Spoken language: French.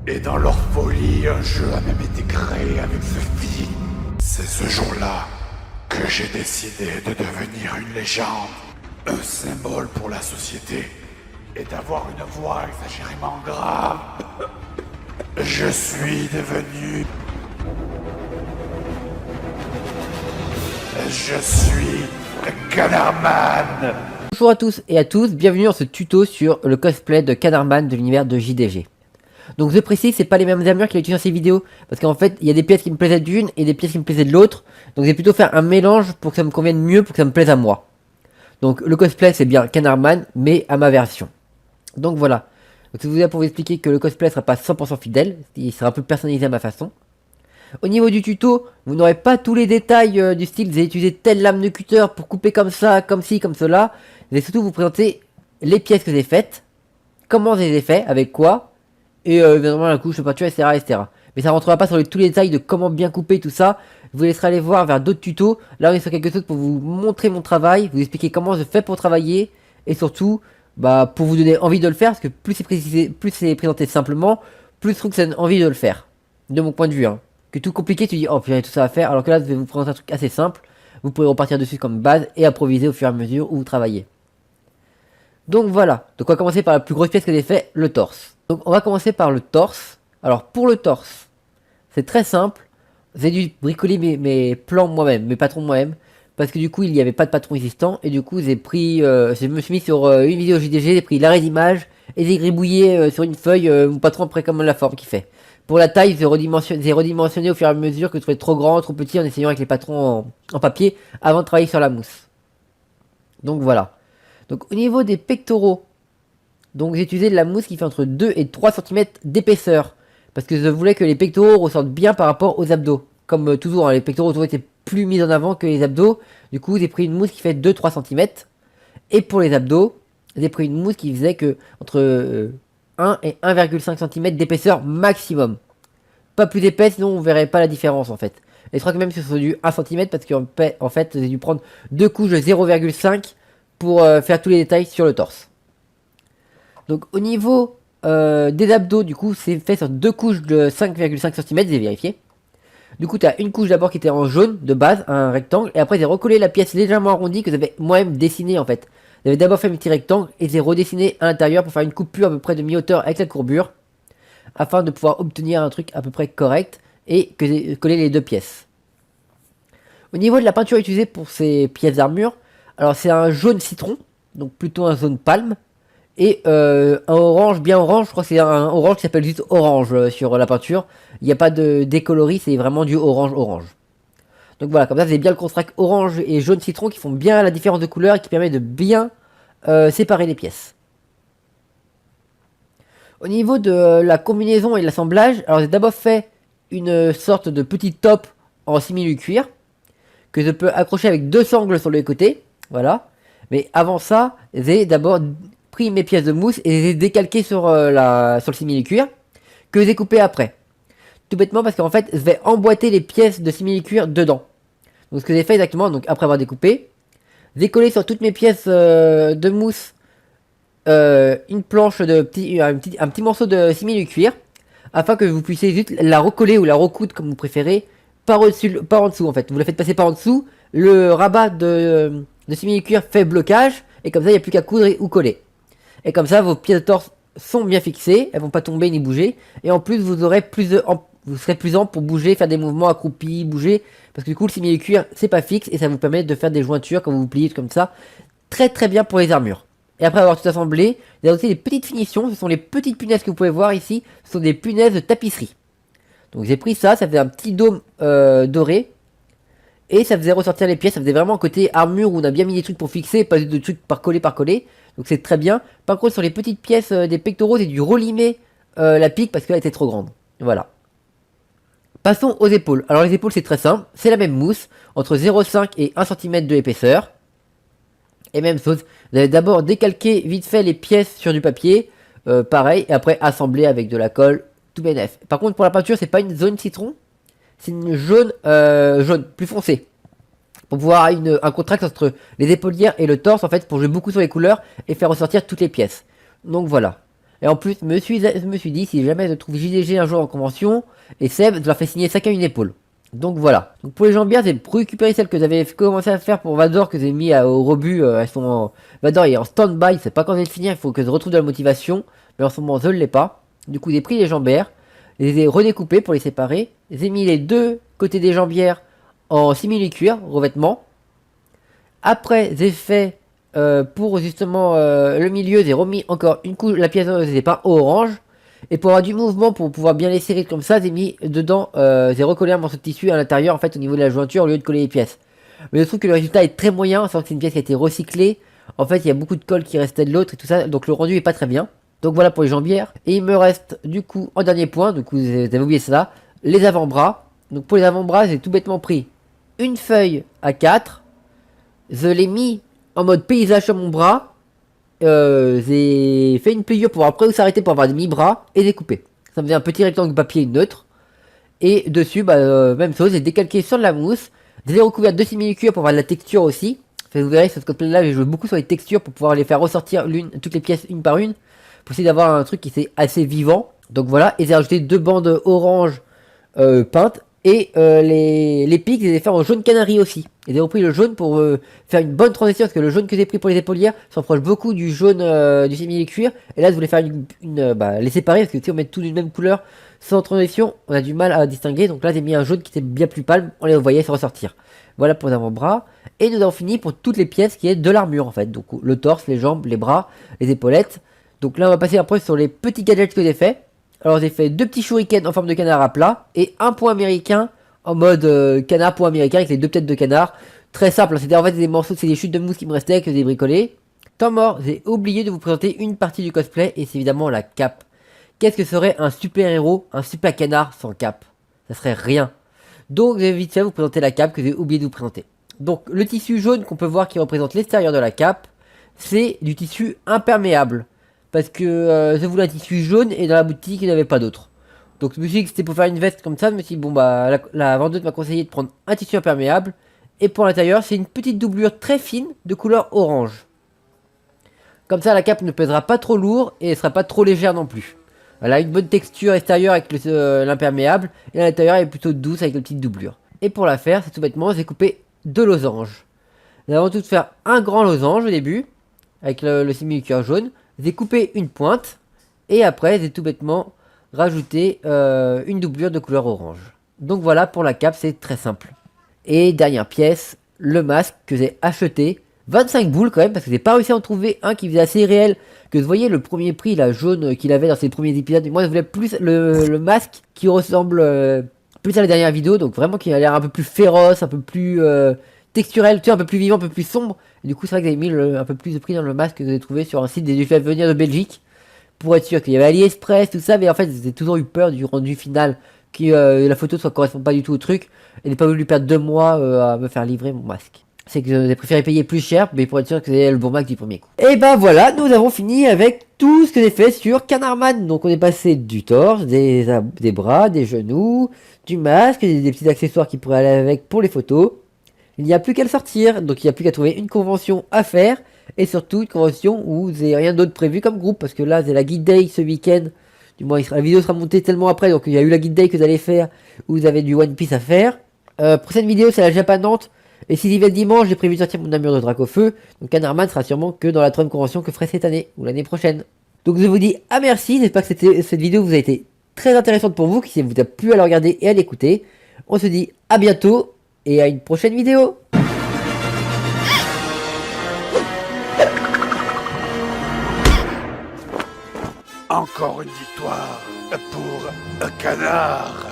Et dans leur folie, un jeu a même été créé avec ce film. C'est ce jour-là que j'ai décidé de devenir une légende, un symbole pour la société, et d'avoir une voix exagérément grave. Je suis devenu... Je suis Canardman. Bonjour à tous et à tous, bienvenue dans ce tuto sur le cosplay de Canardman de l'univers de JDG. Donc je précise, c'est pas les mêmes armures qu'il a utilisé dans ces vidéos, parce qu'en fait, il y a des pièces qui me plaisaient d'une et des pièces qui me plaisaient de l'autre. Donc j'ai plutôt faire un mélange pour que ça me convienne mieux, pour que ça me plaise à moi. Donc le cosplay c'est bien Canardman, mais à ma version. Donc voilà. Donc c'est vous pour vous expliquer que le cosplay sera pas 100% fidèle, il sera un peu personnalisé à ma façon. Au niveau du tuto, vous n'aurez pas tous les détails du style, vous allez utiliser telle lame de cutter pour couper comme ça, comme ci, comme cela. Je vais surtout vous présenter les pièces que j'ai faites, comment je les ai fait, avec quoi, et évidemment la couche de peinture, etc., etc. Mais ça rentrera pas sur tous les détails de comment bien couper tout ça. Je vous laisserai aller voir vers d'autres tutos. Là, on est sur quelque chose pour vous montrer mon travail, vous expliquer comment je fais pour travailler, et surtout, bah, pour vous donner envie de le faire, parce que plus c'est précisé, plus c'est présenté simplement, plus je trouve que ça donne envie de le faire. De mon point de vue, hein. Que tout compliqué, tu dis, oh, puis tout ça à faire, alors que là, je vais vous présenter un truc assez simple. Vous pourrez repartir dessus comme base et improviser au fur et à mesure où vous travaillez. Donc voilà, donc on va commencer par la plus grosse pièce que j'ai fait, le torse. Donc on va commencer par le torse. Alors pour le torse, c'est très simple. J'ai dû bricoler mes plans moi-même, mes patrons moi-même. Parce que du coup il n'y avait pas de patron existant. Et du coup j'ai pris, je me suis mis sur une vidéo JDG, j'ai pris l'arrêt d'image. Et j'ai gribouillé sur une feuille mon patron après comme la forme qu'il fait. Pour la taille, j'ai redimensionné au fur et à mesure que je trouvais trop grand, trop petit en essayant avec les patrons en papier avant de travailler sur la mousse. Donc voilà. Donc au niveau des pectoraux, donc j'ai utilisé de la mousse qui fait entre 2 et 3 cm d'épaisseur. Parce que je voulais que les pectoraux ressortent bien par rapport aux abdos. Comme toujours, hein, les pectoraux toujours étaient plus mis en avant que les abdos. Du coup, j'ai pris une mousse qui fait 2-3 cm. Et pour les abdos, j'ai pris une mousse qui faisait que entre 1 et 1,5 cm d'épaisseur maximum. Pas plus épais, sinon on verrait pas la différence en fait. Et je crois que même si c'est du 1 cm parce qu'en fait j'ai dû prendre deux couches de 0,5 pour faire tous les détails sur le torse. Donc au niveau des abdos, du coup c'est fait sur deux couches de 5,5 cm, j'ai vérifié. Du coup tu as une couche d'abord qui était en jaune de base, un rectangle, et après j'ai recollé la pièce légèrement arrondie que j'avais moi-même dessinée en fait. J'avais d'abord fait un petit rectangle et j'ai redessiné à l'intérieur pour faire une coupure à peu près de mi-hauteur avec la courbure, afin de pouvoir obtenir un truc à peu près correct et que j'ai collé les deux pièces. Au niveau de la peinture utilisée pour ces pièces d'armure, alors c'est un jaune citron, donc plutôt un jaune palme, et un orange, bien orange, je crois que c'est un orange qui s'appelle juste orange sur la peinture. Il n'y a pas de décoloris, c'est vraiment du orange. Donc voilà, comme ça c'est bien le contraste orange et jaune citron qui font bien la différence de couleur et qui permet de bien séparer les pièces. Au niveau de la combinaison et de l'assemblage, alors j'ai d'abord fait une sorte de petit top en simili-cuir que je peux accrocher avec deux sangles sur les côtés, voilà. Mais avant ça, j'ai d'abord pris mes pièces de mousse et les ai décalquées sur le simili-cuir que j'ai coupé après. Tout bêtement parce qu'en fait, je vais emboîter les pièces de simili-cuir dedans. Donc ce que j'ai fait exactement, donc après avoir découpé, j'ai collé sur toutes mes pièces de mousse une planche de un petit morceau de simili-cuir afin que vous puissiez juste la recoller ou la recoudre comme vous préférez par au-dessus, par en dessous en fait. Vous la faites passer par en dessous, le rabat de simili-cuir fait blocage et comme ça il n'y a plus qu'à coudre ou coller. Et comme ça vos pièces de torse sont bien fixées, elles vont pas tomber ni bouger et en plus vous aurez vous serez plus ample pour bouger, faire des mouvements accroupis, bouger parce que du coup le simili-cuir c'est pas fixe et ça vous permet de faire des jointures quand vous vous pliez comme ça. Très très bien pour les armures. Et après avoir tout assemblé, il y a aussi des petites finitions, ce sont les petites punaises que vous pouvez voir ici, ce sont des punaises de tapisserie. Donc j'ai pris ça, ça faisait un petit dôme doré, et ça faisait ressortir les pièces, ça faisait vraiment un côté armure où on a bien mis des trucs pour fixer, pas de trucs par coller, donc c'est très bien. Par contre sur les petites pièces des pectoraux, j'ai dû relimer la pique parce qu'elle était trop grande, voilà. Passons aux épaules, alors les épaules c'est très simple, c'est la même mousse, entre 0,5 et 1 cm de épaisseur. Et même chose, vous allez d'abord décalquer vite fait les pièces sur du papier, pareil, et après assembler avec de la colle, tout bénef. Par contre pour la peinture c'est pas une zone citron, c'est une jaune, plus foncé. Pour pouvoir avoir un contraste entre les épaulières et le torse en fait, pour jouer beaucoup sur les couleurs et faire ressortir toutes les pièces. Donc voilà. Et en plus, je me suis dit, si jamais je trouve JDG un jour en convention, et Seb, je leur fais signer chacun une épaule. Donc voilà. Donc pour les jambières, j'ai récupéré celles que j'avais commencé à faire pour Vador, que j'ai mis au rebut. Elles sont Vador est en stand-by, c'est pas quand je vais le finir, il faut que je retrouve de la motivation. Mais en ce moment, je ne l'ai pas. Du coup, j'ai pris les jambières, les ai redécoupées pour les séparer. J'ai mis les deux côtés des jambières en simili-cuir, revêtement. Après, j'ai fait pour justement le milieu, j'ai remis encore une couche, la pièce j'ai peint orange. Et pour avoir du mouvement, pour pouvoir bien les serrer comme ça, j'ai mis dedans, j'ai recollé un morceau de tissu à l'intérieur, en fait, au niveau de la jointure, au lieu de coller les pièces. Mais je trouve que le résultat est très moyen, sans que c'est une pièce qui a été recyclée. En fait, il y a beaucoup de colle qui restait de l'autre et tout ça, donc le rendu est pas très bien. Donc voilà pour les jambières. Et il me reste, du coup, en dernier point, du coup, vous avez oublié ça, les avant-bras. Donc pour les avant-bras, j'ai tout bêtement pris une feuille à 4. Je l'ai mis en mode paysage sur mon bras. J'ai fait une pliure pour après où s'arrêter pour avoir des mi-bras et découper. Ça me faisait un petit rectangle de papier neutre. Et dessus, même chose, j'ai décalqué sur de la mousse. J'ai recouvert de simili-cuir pour avoir de la texture aussi. Enfin, vous verrez, sur ce côté-là, j'ai joué beaucoup sur les textures pour pouvoir les faire ressortir toutes les pièces une par une. Pour essayer d'avoir un truc qui est assez vivant. Donc voilà, et j'ai rajouté deux bandes orange peintes. Et les pics, je les ai fait en jaune canari aussi. Et j'ai repris le jaune pour faire une bonne transition, parce que le jaune que j'ai pris pour les épaulières s'en rapproche beaucoup du jaune du simili-cuir. Et là, je voulais faire les séparer, parce que si on met tout d'une même couleur, sans transition, on a du mal à distinguer. Donc là, j'ai mis un jaune qui était bien plus pâle, on les voyait se ressortir. Voilà pour les avant-bras. Et nous avons fini pour toutes les pièces qui est de l'armure, en fait. Donc le torse, les jambes, les bras, les épaulettes. Donc là, on va passer après sur les petits gadgets que j'ai fait. Alors j'ai fait deux petits shurikens en forme de canard à plat et un point américain en mode canard point américain avec les deux têtes de canard. Très simple, c'était en fait des morceaux, c'est des chutes de mousse qui me restaient que j'ai bricolé. Temps mort, j'ai oublié de vous présenter une partie du cosplay et c'est évidemment la cape. Qu'est-ce que serait un super héros, un super canard sans cape? Ça serait rien. Donc j'ai vite fait vous présenter la cape que j'ai oublié de vous présenter. Donc le tissu jaune qu'on peut voir qui représente l'extérieur de la cape, c'est du tissu imperméable. Parce que je voulais un tissu jaune et dans la boutique il n'y avait pas d'autre. Donc je me suis dit que c'était pour faire une veste comme ça. Je me suis dit bon bah la vendeuse m'a conseillé de prendre un tissu imperméable. Et pour l'intérieur c'est une petite doublure très fine de couleur orange. Comme ça la cape ne pèsera pas trop lourd et elle sera pas trop légère non plus. Elle a une bonne texture extérieure avec l'imperméable. Et à l'intérieur elle est plutôt douce avec la petite doublure. Et pour la faire c'est tout bêtement j'ai coupé deux losanges. Nous avons tout de faire un grand losange au début. Avec le simili-cuir jaune. J'ai coupé une pointe et après j'ai tout bêtement rajouté une doublure de couleur orange. Donc voilà pour la cape, c'est très simple. Et dernière pièce, le masque que j'ai acheté, 25 boules quand même parce que j'ai pas réussi à en trouver un qui faisait assez réel. Que vous voyez le premier prix, la jaune qu'il avait dans ses premiers épisodes. Moi je voulais plus le masque qui ressemble plus à la dernière vidéo, donc vraiment qui a l'air un peu plus féroce, un peu plus texturel, tu sais, un peu plus vivant, un peu plus sombre. Et du coup, c'est vrai que j'avais mis un peu plus de prix dans le masque que j'ai trouvé sur un site des fait venir de Belgique. Pour être sûr qu'il y avait AliExpress, tout ça. Mais en fait, j'ai toujours eu peur du rendu final. Que la photo ne correspond pas du tout au truc. Et j'ai pas voulu perdre 2 mois à me faire livrer mon masque. C'est que j'ai préféré payer plus cher, mais pour être sûr que c'est le bon masque du premier coup. Et ben voilà, nous avons fini avec tout ce que j'ai fait sur Canardman. Donc on est passé du torse, des bras, des genoux, du masque, des petits accessoires qui pourraient aller avec pour les photos. Il n'y a plus qu'à le sortir, donc il n'y a plus qu'à trouver une convention à faire, et surtout une convention où vous n'avez rien d'autre prévu comme groupe, parce que là c'est la Guide Day ce week-end, du moins la vidéo sera montée tellement après, donc il y a eu la Guide Day que vous allez faire, où vous avez du One Piece à faire. Prochaine vidéo c'est la Japan Nantes, et si j'y vais le dimanche, j'ai prévu de sortir mon armure de drac au feu, donc Canardman sera sûrement que dans la 3ème convention que je ferai cette année, ou l'année prochaine. Donc je vous dis à merci, j'espère que cette vidéo vous a été très intéressante pour vous, qui vous a plu à la regarder et à l'écouter. On se dit à bientôt, et à une prochaine vidéo. Encore une victoire pour un canard.